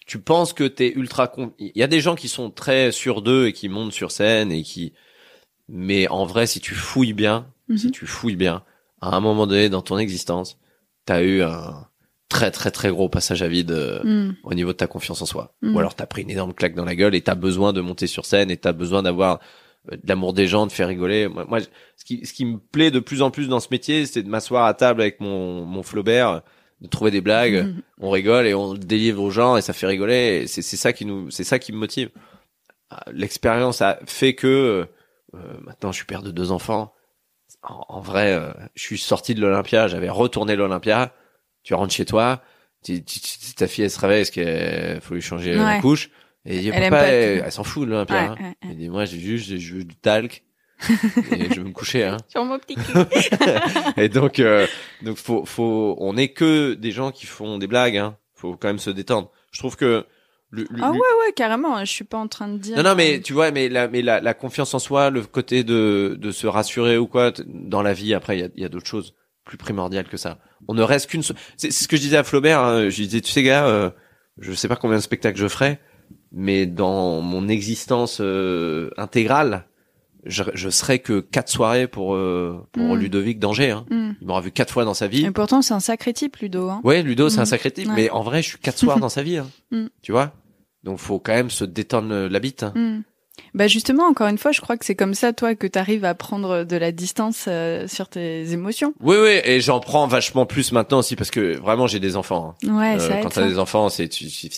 tu penses que t'es ultra il y a des gens qui sont très sûrs d'eux et qui montent sur scène mais en vrai si tu fouilles bien, à un moment donné dans ton existence, t'as eu un très très très gros passage à vide au niveau de ta confiance en soi. Ou alors t'as pris une énorme claque dans la gueule et t'as besoin de monter sur scène et t'as besoin d'avoir de l'amour des gens, de faire rigoler. Moi, ce qui me plaît de plus en plus dans ce métier, c'est de m'asseoir à table avec mon Flaubert de trouver des blagues, on rigole et on le délivre aux gens et ça fait rigoler. Et c'est ça qui me motive. L'expérience a fait que maintenant je suis père de 2 enfants. En vrai, je suis sorti de l'Olympia, j'avais retourné l'Olympia. Tu rentres chez toi, ta fille elle se réveille, est-ce qu'il faut lui changer la couche? Et il dit papa, elle s'en fout de l'Olympia. Ouais. Il dit moi je veux du talc. Et je vais me coucher, hein. Sur mon petit cul. Et donc on est que des gens qui font des blagues, hein. Faut quand même se détendre. Je trouve que ouais, carrément. Je suis pas en train de dire. Non, mais tu vois, mais la confiance en soi, le côté de se rassurer ou quoi, dans la vie, après, il y a d'autres choses plus primordiales que ça. On ne reste qu'une c'est ce que je disais à Flaubert, hein. Je disais, tu sais, gars, je sais pas combien de spectacles je ferai, mais dans mon existence, intégrale, je serais que 4 soirées pour Ludovic d'Angers, hein. Il m'aura vu 4 fois dans sa vie. Et pourtant c'est un sacré type, Ludo, hein. Ouais, Ludo c'est un sacré type, mais en vrai je suis 4 soirs dans sa vie, hein. Tu vois, donc faut quand même se détendre la bite, hein. Bah justement, encore une fois, je crois que c'est comme ça, toi, que t'arrives à prendre de la distance sur tes émotions. Oui, et j'en prends vachement plus maintenant aussi parce que vraiment j'ai des enfants, hein. Ouais, ça aide, quand t'as des enfants, c'est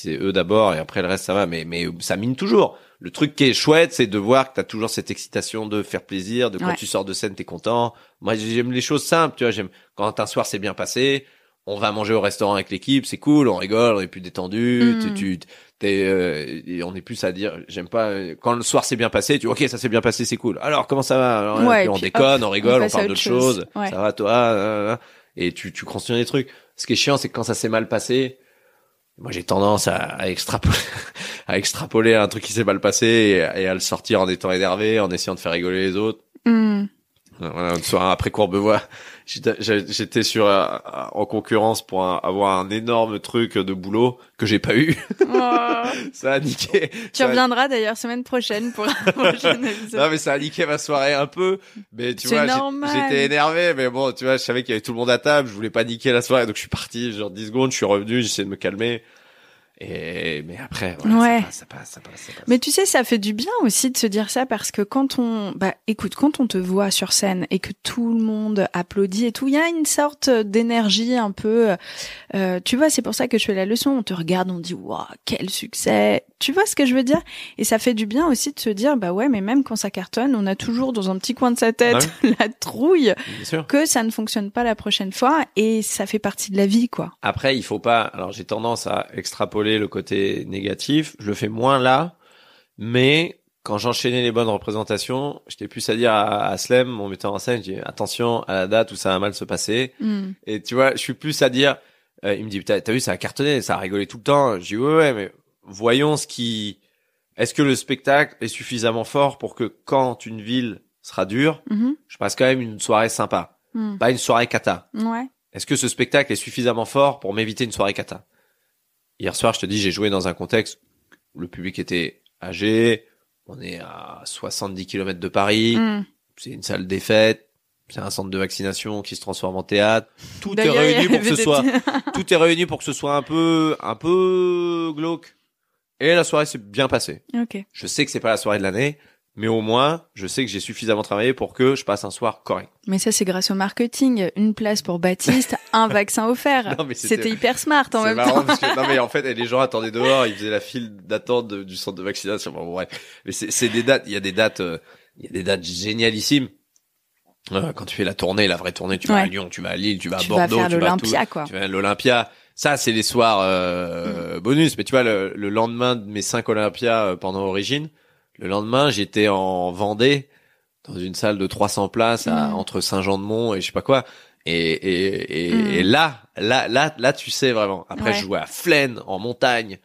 eux d'abord et après le reste ça va, mais ça mine toujours. Le truc qui est chouette, c'est de voir que t'as toujours cette excitation de faire plaisir, de quand tu sors de scène, t'es content. Moi, j'aime les choses simples, tu vois, j'aime quand un soir c'est bien passé, on va manger au restaurant avec l'équipe, c'est cool, on rigole, on est plus détendu, on est plus à dire, j'aime pas, quand le soir s'est bien passé, tu vois, ok, ça s'est bien passé, c'est cool. Alors, comment ça va? Alors, puis on déconne, on rigole, on parle d'autres choses. Ça va, toi? Et tu construis des trucs. Ce qui est chiant, c'est que quand ça s'est mal passé, moi, j'ai tendance à extrapoler un truc qui s'est mal passé et à le sortir en étant énervé, en essayant de faire rigoler les autres. Voilà, un soir après Courbevoie, j'étais en concurrence pour avoir un énorme truc de boulot que j'ai pas eu. Oh. Ça a niqué. Tu reviendras d'ailleurs semaine prochaine pour un prochain épisode. Non, mais ça a niqué ma soirée un peu. Mais tu vois, j'étais énervé, mais bon, tu vois, je savais qu'il y avait tout le monde à table, je voulais pas niquer la soirée, donc je suis parti, genre 10 secondes, je suis revenu, j'essayais de me calmer. Mais après, voilà, ça passe. Mais tu sais, ça fait du bien aussi de se dire ça parce que quand on te voit sur scène et que tout le monde applaudit et tout, il y a une sorte d'énergie un peu, tu vois, c'est pour ça que je fais la leçon. On te regarde, on dit, waouh, quel succès. Tu vois ce que je veux dire? Et ça fait du bien aussi de se dire, bah ouais, mais même quand ça cartonne, on a toujours dans un petit coin de sa tête la trouille que ça ne fonctionne pas la prochaine fois et ça fait partie de la vie, quoi. Après, il faut pas, alors j'ai tendance à extrapoler le côté négatif, je le fais moins là, mais quand j'enchaînais les bonnes représentations, j'étais plus à dire à Slem, mon metteur en scène, je dis attention à la date où ça va mal se passer. Et tu vois, je suis plus à dire, il me dit t'as vu, ça a cartonné, ça a rigolé tout le temps. Je dis ouais, mais voyons est-ce que le spectacle est suffisamment fort pour que quand une ville sera dure, je passe quand même une soirée sympa, pas une soirée cata. Ouais. Est-ce que ce spectacle est suffisamment fort pour m'éviter une soirée cata? Hier soir, je te dis, j'ai joué dans un contexte où le public était âgé, on est à 70 km de Paris, c'est une salle des fêtes, c'est un centre de vaccination qui se transforme en théâtre. Tout est réuni pour que ce soit un peu glauque. Et la soirée s'est bien passée. Okay. Je sais que c'est pas la soirée de l'année, mais au moins, je sais que j'ai suffisamment travaillé pour que je passe un soir correct. Mais ça, c'est grâce au marketing. Une place pour Baptiste, un vaccin offert. Non, mais c'était hyper smart en même marrant temps. Parce que, non, mais en fait, les gens attendaient dehors, ils faisaient la file d'attente du centre de vaccination. Bon, bref. Mais c'est des dates, il y a des dates génialissimes. Quand tu fais la tournée, la vraie tournée, tu vas à Lyon, tu vas à Lille, tu vas à Bordeaux, tu vas à l'Olympia. Ça, c'est les soirs bonus. Mais tu vois, le lendemain de mes 5 Olympias pendant Origine, le lendemain, j'étais en Vendée, dans une salle de 300 places entre Saint-Jean-de-Mont et je sais pas quoi. Et là, tu sais vraiment. Après, je jouais à Flaine, en montagne.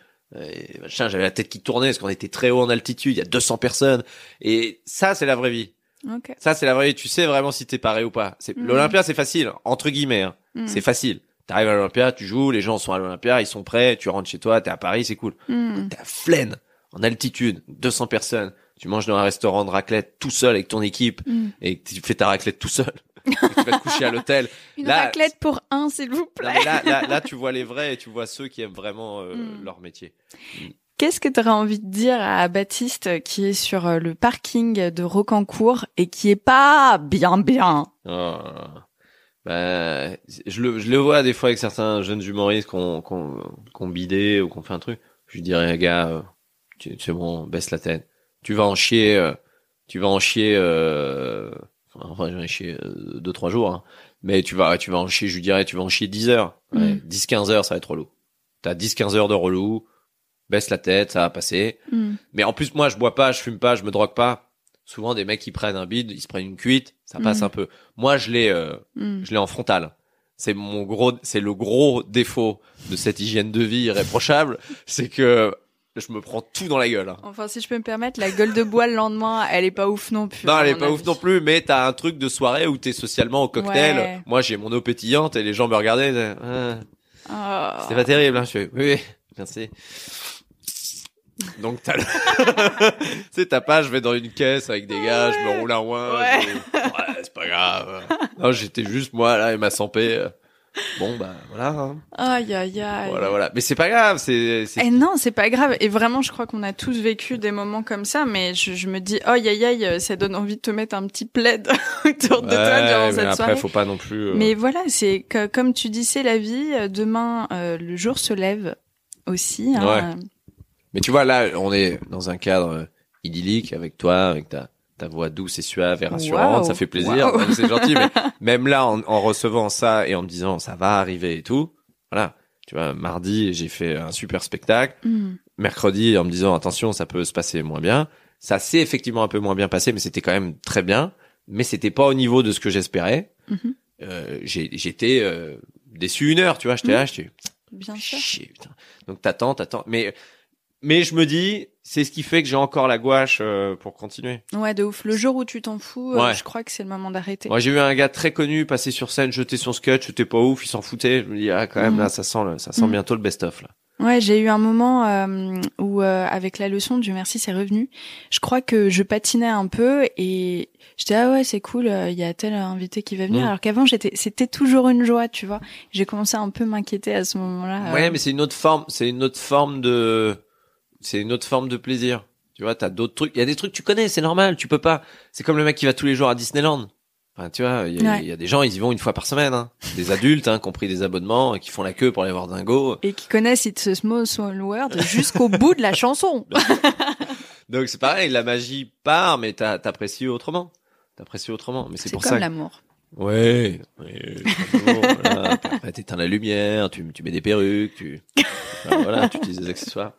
J'avais la tête qui tournait parce qu'on était très haut en altitude. Il y a 200 personnes. Et ça, c'est la vraie vie. Okay. Ça, c'est la vraie vie. Tu sais vraiment si t'es paré ou pas. L'Olympia, c'est facile. Entre guillemets, hein. C'est facile. T'arrives à l'Olympia, tu joues, les gens sont à l'Olympia, ils sont prêts, tu rentres chez toi, t'es à Paris, c'est cool. T'es à Flaine, en altitude, 200 personnes. Tu manges dans un restaurant de raclette tout seul avec ton équipe et tu fais ta raclette tout seul. Et tu vas te coucher à l'hôtel. Une raclette pour un, s'il vous plaît. Non, mais là, tu vois les vrais et tu vois ceux qui aiment vraiment leur métier. Qu'est-ce que tu aurais envie de dire à Baptiste qui est sur le parking de Rocancourt et qui est pas bien? Bah, je le vois des fois avec certains jeunes humoristes qu'on bidé ou qu'on fait un truc. Je lui dirais, gars, c'est bon, baisse la tête. Tu vas en chier, enfin, j'en ai chié 2-3 jours, hein. Mais tu vas en chier, je lui dirais, tu vas en chier 10 heures. Ouais, 10-15 heures, ça va être relou. T'as 10-15 heures de relou. Baisse la tête, ça va passer. Mais en plus, moi, je bois pas, je fume pas, je me drogue pas. Souvent, des mecs qui prennent un bide, ils se prennent une cuite, ça passe un peu. Moi, je l'ai en frontal. C'est le gros défaut de cette hygiène de vie irréprochable, c'est que je me prends tout dans la gueule. Hein. Enfin, si je peux me permettre, la gueule de bois le lendemain, elle est pas ouf non plus. Non, elle est pas ouf non plus, mais t'as un truc de soirée où t'es socialement au cocktail. Ouais. Moi, j'ai mon eau pétillante et les gens me regardaient. C'était pas terrible, hein. Je fais, oui, merci. Donc tu sais, t'as pas, je vais dans une caisse avec des gars, je me roule un ouin. Ouais, c'est pas grave. Non, j'étais juste moi là et ma sampé. Bon bah voilà. Hein. Aïe aïe aïe. Voilà. Mais c'est pas grave, Eh non, c'est pas grave. Et vraiment, je crois qu'on a tous vécu des moments comme ça. Mais je me dis, aïe aïe aïe, ça donne envie de te mettre un petit plaid autour de toi durant cette après, soirée. Faut pas non plus. Mais voilà, c'est que, comme tu dis, c'est la vie. Demain, le jour se lève aussi. Hein. Ouais. Mais tu vois, là, on est dans un cadre idyllique avec toi, avec ta voix douce et suave et rassurante, ça fait plaisir, c'est gentil, mais même là, en recevant ça et en me disant ça va arriver et tout, voilà, tu vois, mardi, j'ai fait un super spectacle, mercredi, en me disant attention, ça peut se passer moins bien, ça s'est effectivement un peu moins bien passé, mais c'était quand même très bien, mais c'était pas au niveau de ce que j'espérais. J'étais déçu une heure, tu vois, j'étais là, bien sûr. Chier, putain. Donc t'attends, mais je me dis, c'est ce qui fait que j'ai encore la gouache pour continuer. Ouais, de ouf. Le jour où tu t'en fous, je crois que c'est le moment d'arrêter. Moi, j'ai vu un gars très connu passer sur scène, jeter son sketch, c'était pas ouf, il s'en foutait. Je me dis, quand même, là, ça sent bientôt le best-of, là. Ouais, j'ai eu un moment où, avec la leçon du merci, c'est revenu. Je crois que je patinais un peu et j'étais, ah ouais, c'est cool, il y a tel invité qui va venir. Alors qu'avant, c'était toujours une joie, tu vois. J'ai commencé à un peu m'inquiéter à ce moment-là. Ouais, mais c'est une autre forme de plaisir. Tu vois, t'as d'autres trucs. Il y a des trucs que tu connais, c'est normal. Tu peux pas. C'est comme le mec qui va tous les jours à Disneyland. Enfin, tu vois, il y a des gens, ils y vont une fois par semaine. Hein. Des adultes, qui ont pris des abonnements, qui font la queue pour aller voir Dingo. Et qui connaissent It's a Small World jusqu'au bout de la chanson. Donc c'est pareil, la magie part, mais t'apprécies autrement. Mais c'est pour ça. C'est comme l'amour. Ouais. Voilà. Après, t'éteins la lumière, tu mets des perruques, voilà, tu utilises des accessoires.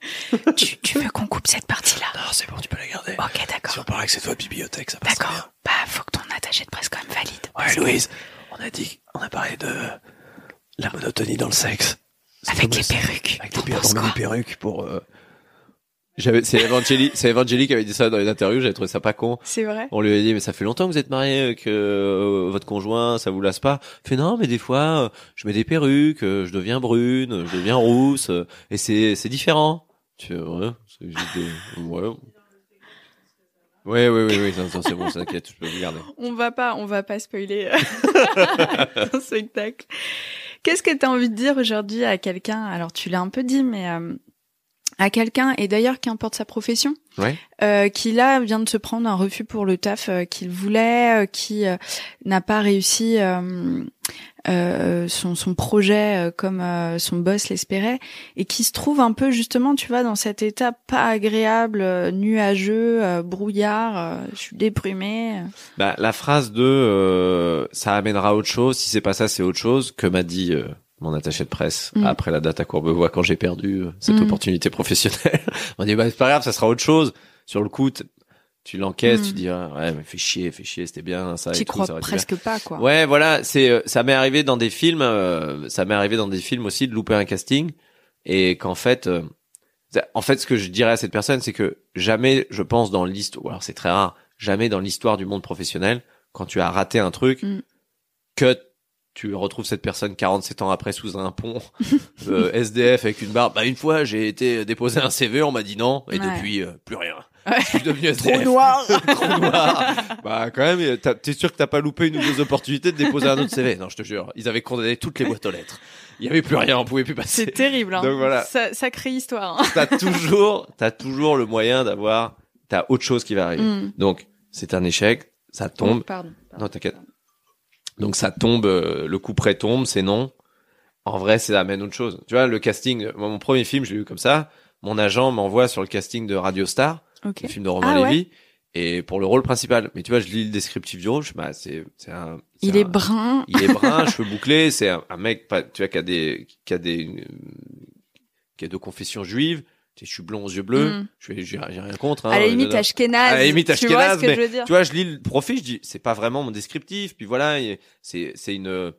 Tu veux qu'on coupe cette partie-là? Non, c'est bon, tu peux la garder. Ok, d'accord. Si on parle que c'est toi de bibliothèque, ça passe bien. D'accord. Bah, faut que ton attaché de presse quand même valide. Ouais, Louise, on a parlé de la monotonie dans le sexe. Avec les perruques. Avec les perruques pour, c'est Evangélie qui avait dit ça dans une interview, j'avais trouvé ça pas con. C'est vrai. On lui a dit, mais ça fait longtemps que vous êtes mariés avec votre conjoint, ça vous lasse pas? Il fait non, mais des fois, je mets des perruques, je deviens brune, je deviens rousse, et c'est différent. Tu ouais, c'est juste ouais. Oui, non, c'est bon, t'inquiète, je peux vous garder. On va pas spoiler ton spectacle. Qu'est-ce que t'as envie de dire aujourd'hui à quelqu'un? Alors, tu l'as un peu dit, mais à quelqu'un, et d'ailleurs qu'importe sa profession, qui là vient de se prendre un refus pour le taf qu'il voulait, qui n'a pas réussi son projet comme son boss l'espérait, et qui se trouve un peu justement, tu vois, dans cet état pas agréable, nuageux, brouillard, je suis déprimée. Bah la phrase de ça amènera autre chose, si c'est pas ça c'est autre chose, que m'a dit mon attaché de presse après la date à Courbevoie quand j'ai perdu cette opportunité professionnelle. On dit bah c'est pas grave, ça sera autre chose. Sur le coup, tu l'encaisses, tu dis ouais mais fais chier, c'était bien ça. Tu crois presque pas quoi. Ouais voilà, ça m'est arrivé dans des films, aussi de louper un casting et qu'en fait ce que je dirais à cette personne c'est que jamais je pense dans l'histoire, alors c'est très rare, jamais dans l'histoire du monde professionnel quand tu as raté un truc que tu retrouves cette personne 47 ans après sous un pont, SDF avec une barbe. Bah, une fois, j'ai été déposer un CV, on m'a dit non, et depuis, plus rien. Je suis devenu SDF. Trop noir. Trop noir. Bah, quand même, t'es sûr que t'as pas loupé une ou deux opportunités de déposer un autre CV? Non, je te jure. Ils avaient condamné toutes les boîtes aux lettres. Il y avait plus rien, on pouvait plus passer. C'est terrible, hein. Donc voilà. Sacrée histoire, hein. T'as toujours le moyen t'as autre chose qui va arriver. Donc, c'est un échec, ça tombe. Pardon. Non, t'inquiète. Donc ça tombe, le coup près tombe, c'est non. En vrai, ça amène autre chose. Tu vois, le casting, mon premier film, je l'ai eu comme ça. Mon agent m'envoie sur le casting de Radio Star, le film de Romain Lévy, et pour le rôle principal. Mais tu vois, je lis le descriptif du rôle, je dis, il est brun. Il est brun, cheveux bouclés, c'est un mec, tu vois, qui a de confession juive. Je suis blond aux yeux bleus. J'ai rien contre. Hein, à la limite, Ashkenaz. À la limite, Ashkenaz, mais tu vois, je lis le profil, je dis, c'est pas vraiment mon descriptif. Puis voilà, c'est une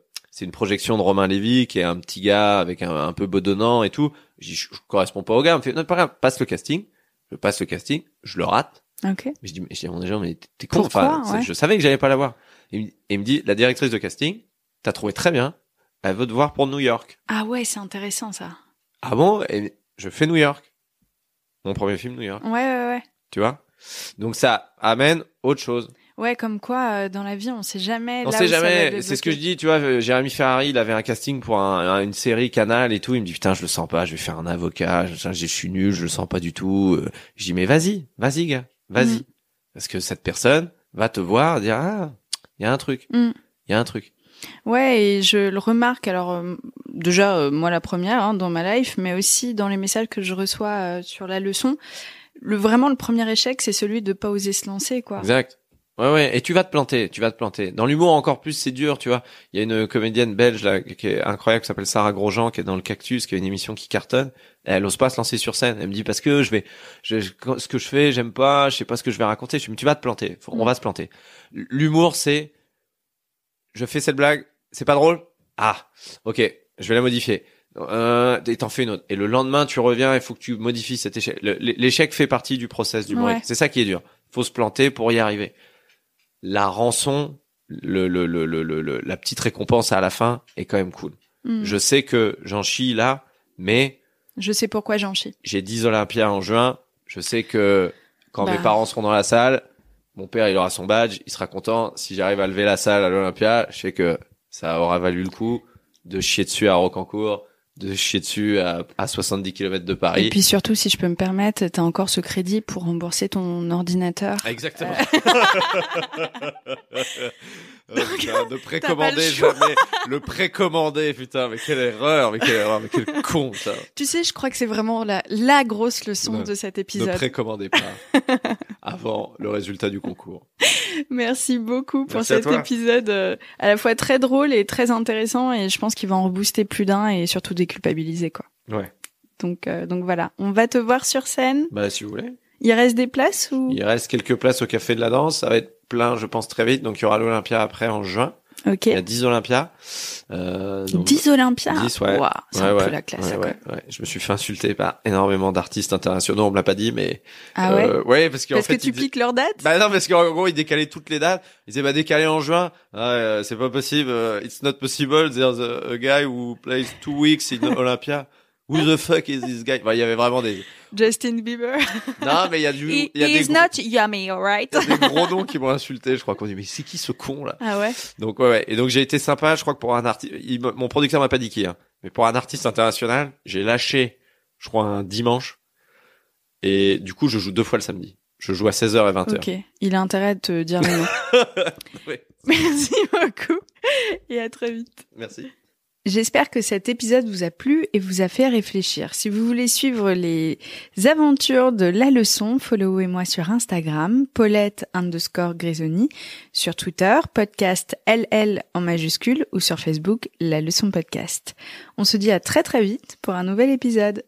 projection de Romain Lévy, qui est un petit gars avec un peu bedonnant et tout. Je correspond pas au gars. On me fait, non, pas grave, passe le casting. Je passe le casting, je le rate. Ok. Mais je dis à mon agent, mais t'es con. Pourquoi, enfin, je savais que j'allais pas l'avoir. Et il me dit, la directrice de casting, t'as trouvé très bien. Elle veut te voir pour New York. Ah ouais, c'est intéressant, ça. Ah bon? Et je fais New York. Mon premier film, New York. Ouais. Tu vois? Donc ça amène autre chose. Ouais, comme quoi, dans la vie, on sait jamais. On sait jamais. C'est ce que je dis, tu vois. Jérémy Ferrari, il avait un casting pour une série Canal et tout. Il me dit, putain, je le sens pas, je vais faire un avocat. Je suis nul, je le sens pas du tout. Je dis, mais vas-y, gars, vas-y. Parce que cette personne va te voir, dire, ah, il y a un truc. Il y a un truc. Ouais, et je le remarque, alors déjà moi la première dans ma life, mais aussi dans les messages que je reçois sur la leçon, vraiment le premier échec, c'est celui de pas oser se lancer, quoi. Exact. Ouais, et tu vas te planter. Dans l'humour encore plus, c'est dur, tu vois. Il y a une comédienne belge là qui est incroyable, qui s'appelle Sarah Grosjean, qui est dans le Cactus, qui a une émission qui cartonne. Elle ose pas se lancer sur scène. Elle me dit parce que ce que je fais, j'aime pas, je sais pas ce que je vais raconter. Je dis mais tu vas te planter. On va se planter. L'humour, c'est je fais cette blague, c'est pas drôle. Ah, ok, je vais la modifier. Et t'en fais une autre. Et le lendemain, tu reviens, il faut que tu modifies cet échec. L'échec fait partie du process du humoriste. C'est ça qui est dur. Faut se planter pour y arriver. La rançon, la petite récompense à la fin est quand même cool. Je sais que j'en chie là, mais je sais pourquoi j'en chie. J'ai 10 Olympias en juin. Je sais que quand mes parents seront dans la salle, mon père, il aura son badge, il sera content. Si j'arrive à lever la salle à l'Olympia, je sais que ça aura valu le coup de chier dessus à Rocancourt, de chier dessus à 70 km de Paris. Et puis surtout, si je peux me permettre, t'as encore ce crédit pour rembourser ton ordinateur. Exactement. De précommander jamais. Le précommander, putain, mais quelle erreur, mais quel con, ça. Tu sais, je crois que c'est vraiment la grosse leçon de cet épisode. Ne précommandez pas avant le résultat du concours. Merci beaucoup pour cet épisode à la fois très drôle et très intéressant, et je pense qu'il va en rebooster plus d'un et surtout déculpabiliser, quoi. Ouais. Donc voilà. On va te voir sur scène. Bah, si vous voulez. Il reste des places ou? Il reste quelques places au Café de la Danse. Ça va être plein, je pense, très vite. Donc, il y aura l'Olympia après en juin. Ok. Il y a 10 Olympias. 10 Olympias? 10, ouais. Wow, c'est un peu la classe, ouais. Je me suis fait insulter par énormément d'artistes internationaux. On me l'a pas dit, mais... Ah ouais? Ouais, parce qu'en fait... Parce que tu piques leurs dates? Bah non, parce qu'en gros, ils décalaient toutes les dates. Ils disaient, décaler en juin. C'est pas possible. It's not possible. There's a guy who plays 2 weeks in Olympia. Who the fuck is this guy? Il y avait vraiment des... Justin Bieber. Non, mais il y a He's not yummy, alright? Il y a des gros noms qui m'ont insulté, je crois qu'on dit, mais c'est qui ce con, là? Ah ouais? Donc, ouais. Et donc, j'ai été sympa, je crois que pour un artiste, mon producteur m'a pas dit qui, hein. Mais pour un artiste international, j'ai lâché, je crois, un dimanche. Et du coup, je joue 2 fois le samedi. Je joue à 16h et 20h. Ok. Il a intérêt de te dire le nom. Oui. Merci beaucoup. Et à très vite. Merci. J'espère que cet épisode vous a plu et vous a fait réfléchir. Si vous voulez suivre les aventures de La Leçon, followez-moi sur Instagram, Paulette_Grisoni, sur Twitter, podcast LL en majuscule, ou sur Facebook, La Leçon Podcast. On se dit à très très vite pour un nouvel épisode.